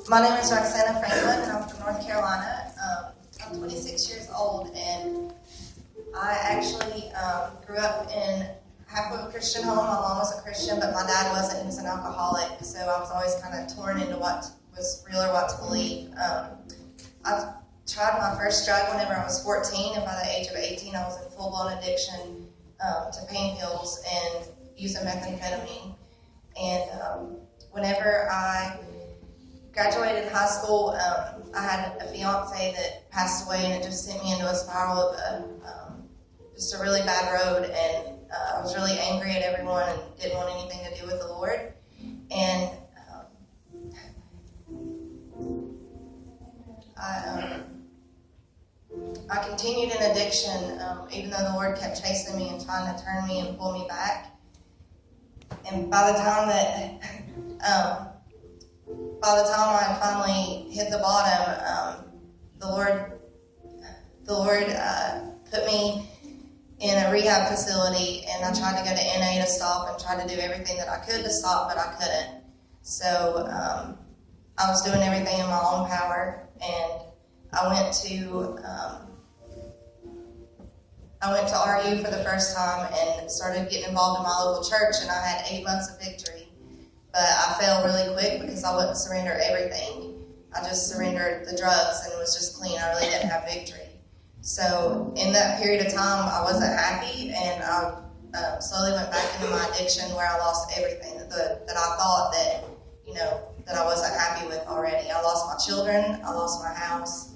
My name is Roxana Franklin, and I'm from North Carolina. I'm 26 years old, and I actually grew up in half of a Christian home. My mom was a Christian, but my dad wasn't. He was an alcoholic, so I was always kind of torn into what was real or what to believe. I tried my first drug whenever I was 14, and by the age of 18, I was in full-blown addiction to pain pills and using methamphetamine. And whenever I graduated high school, I had a fiance that passed away, and it just sent me into a spiral of just a really bad road, and I was really angry at everyone and didn't want anything to do with the Lord. And I continued in addiction, even though the Lord kept chasing me and trying to turn me and pull me back. And by the time I finally hit the bottom, the Lord put me in a rehab facility, and I tried to go to NA to stop and tried to do everything that I could to stop, but I couldn't. So I was doing everything in my own power, and I went to RU for the first time and started getting involved in my local church, and I had 8 months of victory. But I fell really quick because I wouldn't surrender everything. I just surrendered the drugs and was just clean. I really didn't have victory. So in that period of time, I wasn't happy, and I slowly went back into my addiction where I lost everything that I thought that I wasn't happy with already. I lost my children. I lost my house.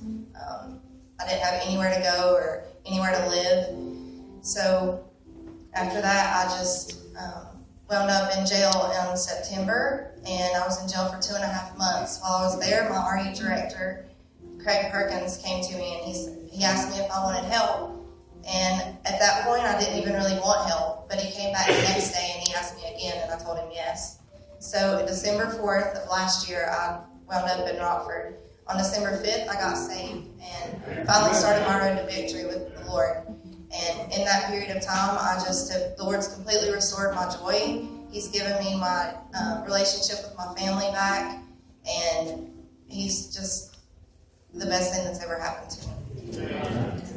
I didn't have anywhere to go or anywhere to live. So after that, I just wound up in jail in September, and I was in jail for 2.5 months. While I was there, my RU director, Craig Perkins, came to me, and he asked me if I wanted help. And at that point, I didn't even really want help, but he came back the next day and he asked me again, and I told him yes. So December 4th of last year, I wound up in Rockford. On December 5th, I got saved and finally started my road to victory with the Lord. And in that period of time, the Lord's completely restored my joy. He's given me my relationship with my family back, and He's just the best thing that's ever happened to me.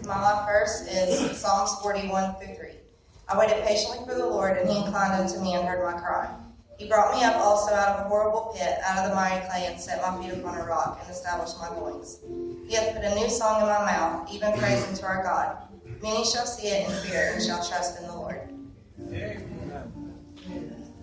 My life verse is Psalms 41:3. I waited patiently for the Lord, and He inclined unto me and heard my cry. He brought me up also out of a horrible pit, out of the miry clay, and set my feet upon a rock, and established my goings. He hath put a new song in my mouth, even praise unto our God. Many shall see it and fear, and shall trust in the Lord.